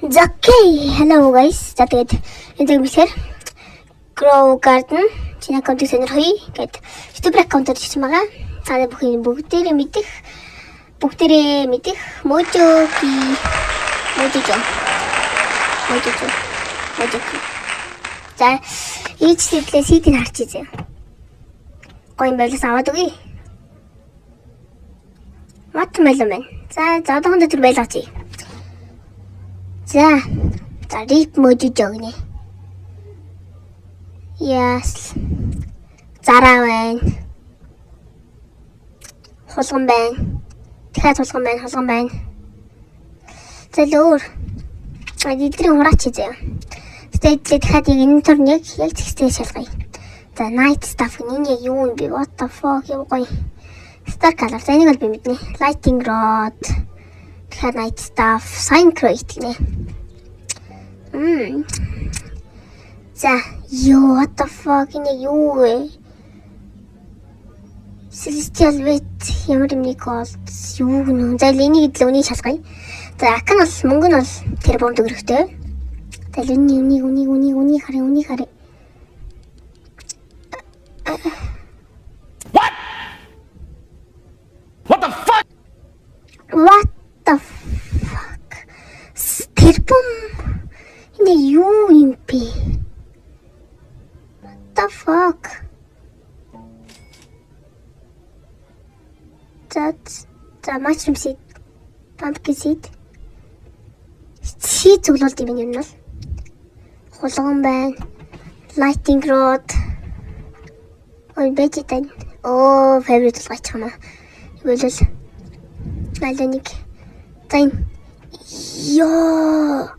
Okay, hello guys. За тэгээд энэ мэхээр Grow Garden чиний аккаунтыг сонирхъя гэд YouTube аккаунтаар бичсэн байгаа. Та бүгдээрээ мэдэх Mojo. За ийч сэтлээ сидийг харчихъя. Гоё юм байлаас аваад өгье. Watermelon. За одоохондоо тэр байлгаач. За рip Mojo гэнэ. Yes. Зараа байна. Хулган байна. Тэгэхээр хулган байна. За өөр. Эдгээр хураач заяа. Тэтэл дахиад яг энэ турныг яг зэгцээ шалгая. За night stuff энэ яг юу юм бэ? What the fuck юм гоё. Star color. За энийг бол би мэднэ. Lighting rod. Тэгэхээр night stuff, synchrate гэнэ. За what the fuck энэ юу вэ? Celestial wet ямар нэг голд юу гэнэ. За энийг л үнийг шалгая. За акн бол мөнгө нь бол тэр бомд өрөхтэй. За үнийг харъя. What the fuck? Тэр бом энэ юу юм бэ? What the fuck? За mushroom seed, pumpkin seed. Seed зөвлөлт юм юм бол. Хулган байна. Lighting rod. Vegetable. Favorite болгочих юм аа. Тэгвэл аланик. Тань. Юу?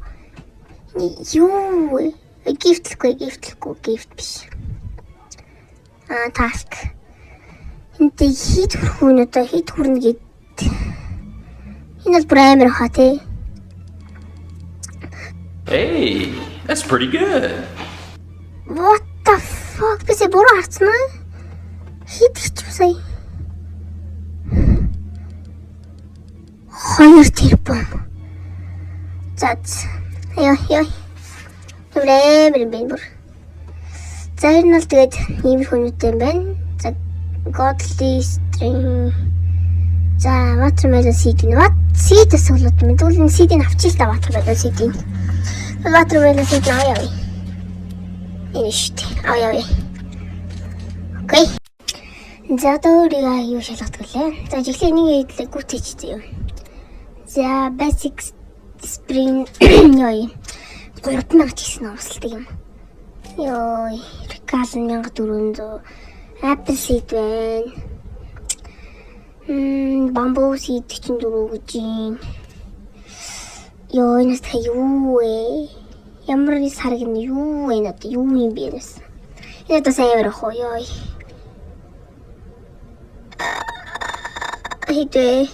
Gift биш. Task. Энтэй хит хүрнэ гэд. Энэ бол амар хаа тий. Hey, that's pretty good. What the fuck? Бисээ буруу харсан аа? Хит сая. 2 тэрбум. За. Яа. Проблем бүр. За энэ бол тэгээд ийм хүмүүст юм байна. За godly string. За watermelon seed нь seed асуулт юм. Тэгвэл энэ seed-ийг авчих л та watermelon seed-ийг. Watermelon seed авъя. Энэ шүү. Авъя. Окей. За өөрийгөө юу шалгадаг лээ. За жиглээ энийг эдлээ гүтээч зөө. За basic spring ёо. 3000 гэсэн уусалдаг юм. Ёо, Recaln 1400. Apple seed байна. Bamboo seed 44 гэж юм. Ёо, энэ та юу вэ? Ямар нэг сарг нь юу вэ? Надад юу юм бэ нэс. Энэ одоо сайн ярих уу ёо. Хитэ.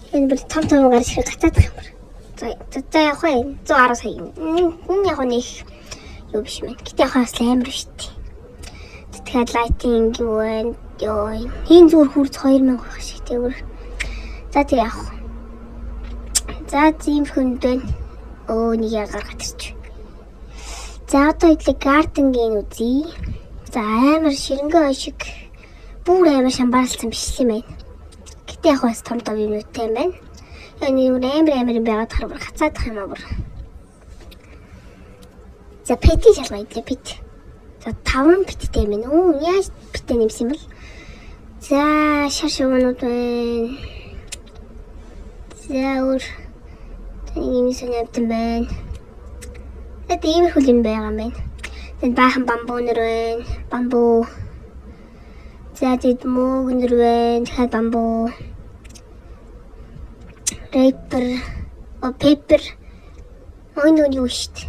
Энэ бүр том гарч ирэх гацаадах юм байна. За яг хаа 110 сая юм. Хүн яг нэг юу биш мэн. Гэтэ яг хаас амар шүү дээ. Тэгэхээр lighting юу вэ? Ёо. Хин зүгээр хүрц 2000 байх шиг тэгвэр. За тэг яг. За зим хүнд байна. Нэг яг гаргаад ирчих. За одоо идлээ garden-гийн үзье. За амар ширэнгөө шиг бүр амар шамбарлсан биш юм байна. Гэтэ яг бас том юмтай юм байна. Энэ амар байгаад харбар гацаадах юм аа бүр. За пэти шалгая идлээ пэт. За 5 пэттэй юм байна. Яаж пэттэй нэмсэн юм бол? За шашуунууд байна. За өөр ийм сонирхолтой байна. Тэгээд иймэрхүү юм байгаа юм байна. Тэгээд баахан бамбуунэр байна. Бамбуу. За тэд мөнгөнөр байна. Тэгэхээр бамбуу. Paper. Ой юу штт.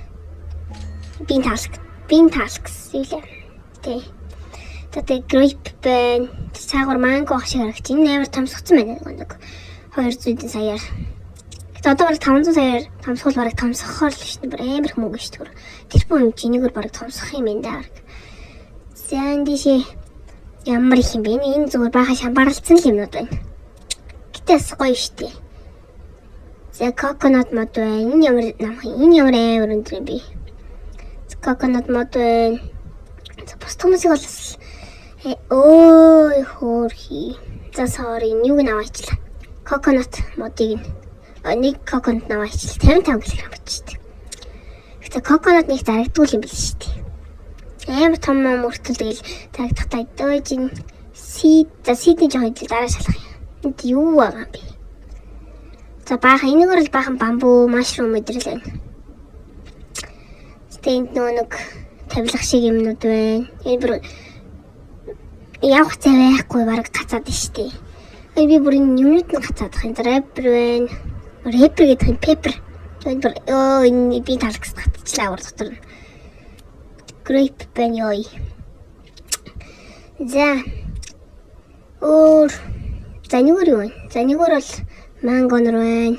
Bean tasks үлээ. Тэ. Тэгээд grape байна. Цаагаар манго ах шиг харагч. Энэ амар томсгцсан байна нэг 200 саяар. Тэгээд одоо бараг 500 саяар томсгол бараг томсгохоор л штт. Бүр амар мөнгө штт. Тэр бүх юм чинийгээр бараг томсгох юм энэ даа. За эндишээ ямар их юм бэ? Энэ зүгээр баахан шамбарлцсан л юмнууд байна. Гэтээс гоё штт. За coconut мод байна. Энэ ямар намхан. Энэ ямар амар өндөр юм бэ? Coconut мод байна. За бусдах хүмүүсийг бол ой хөөрхий. За sorry, юуг нь аваачлаа. Coconut модыг нэг coconut аваачлаа. 55 кг бичсэн. Гэтэ coconut нэг зарагдгүй юм биш шүү дээ. Амар том мөртөл тэгэл зарагдахтай дөөжин seed-ийн жоохон дараа шалгах юм. Энд юу байгаа юм бэ? За баахан энэгээр л баахан бамбуу, mushroom мэдрэл байна. Тэнд нэг тавилах шиг юмнууд байна. Энэ бүр явах цай байхгүй бараг гацаад штий. Би бүр энэ юмнууд нь гацаад байгаа. Энэ рэпер байна. Рэпер гэдэг нь пепер. Энэ би талагс татчихлаа уур дотор. Грейп байна ёо. За занигур юу вэ? Занигур бол манго нэр байна.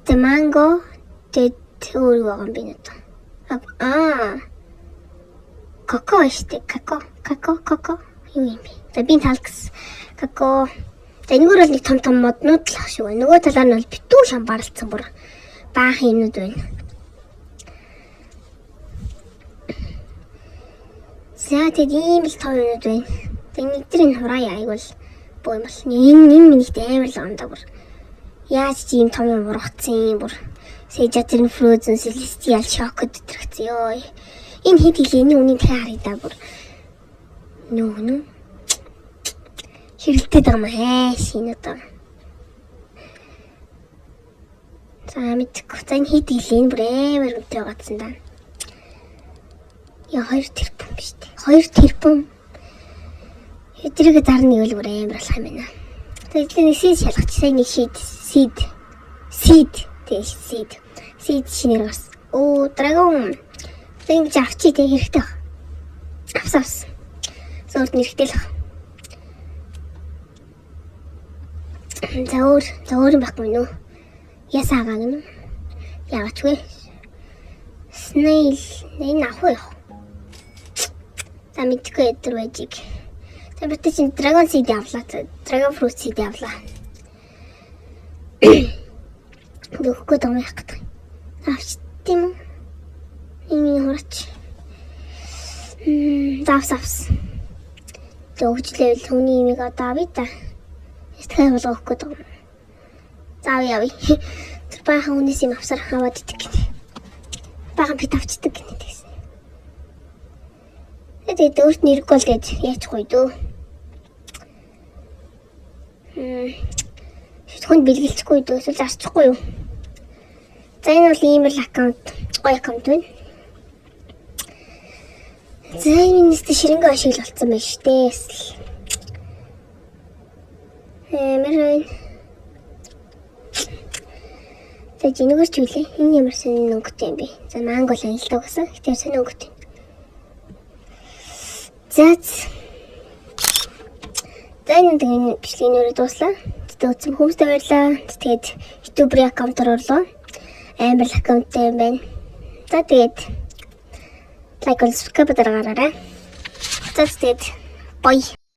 Тэ манго өөр байгаа юм би нэ. Коко штэ. Коко. Юу юм бэ? За би талагс. Коко. Занигур бол нэг том моднууд л ах шиг байна. Нөгөө талаар нь бол битүү шам баралцсан бүр баахан юмнууд байна. За тэгээд ийм л том юмнууд байна. Тэгээд нэгдрийн хураа айгуул боо юм бол энэ минийт амар л ондоо бүр. Яаж ч ийм том юм ургацсан бүр. Сэжатрын frozen celestial chocolate өдрөгцөө ёо. Энэ хэд хэлээний үнийн дахиад харъя да бүр. Нөө. Хэрэлдээд байгаа маа шинэ одоо. За мэдгүй. За энэ хэд хэлээ бүр амар үнэтэй байгаадсан да. Яа 2 тэрбум биш үү? 2 тэрбум. Эдрийг зарна гэвэл бүр амар болох юм байна. Тэгээд нэг seed шалгач сайн нэг seed. Seed шинээр гарсан. Dragon. Тэгж авчи тэг хэрэгтэй баг. Авс. Зөвхөн хэрэгтэй л баг. За өөр юм байхгүй нөө. Ясаагаа гэнэ. Яагач вэ? Snail. Энэ авах уу? За мэдгүй өдөр байжиг. За битээ чинь dragon seed авлаа. Dragon fruit seed авлаа. Дөхгөө домох гэдэг. Авч тийм үү? Ийм хураач. Давс. Зөвжлэвэл хүний имийг одоо авъя та. Эсвэл болгох гэдэг. За явъя. Тэр баахан хүнээс юм авсаар аваад идэх гэнэ. Баахан бит авчдаг гэнэ гэсэн. Тэгээд өөрт нь ирэхгүй л гэж яачихгүй дөө. Шүтхэнд бэлгэлчихгүй дөө. Эсвэл арчихгүй юу? За энэ бол email аккаунт, гоё аккаунт байна. За энэ нэстэ ширэнгээ ашиглал болсон байна шүү дээ. Мэрэн. За жинэгэрч үлээ. Энэ ямар сонин өнгөтэй юм бэ? За манго л анилтаа гэсэн. Тэр сонин өнгөтэй. За энэ бичлэгийн дуслаа. Тэгээд үзсэн хүмүүстээ баярлалаа. Тэгээд YouTube-ийн аккаунтаар орлоо. Амар аккаунттай юм байна. За тэгээд лайк and subscribe дараарай. За тэгээд бай.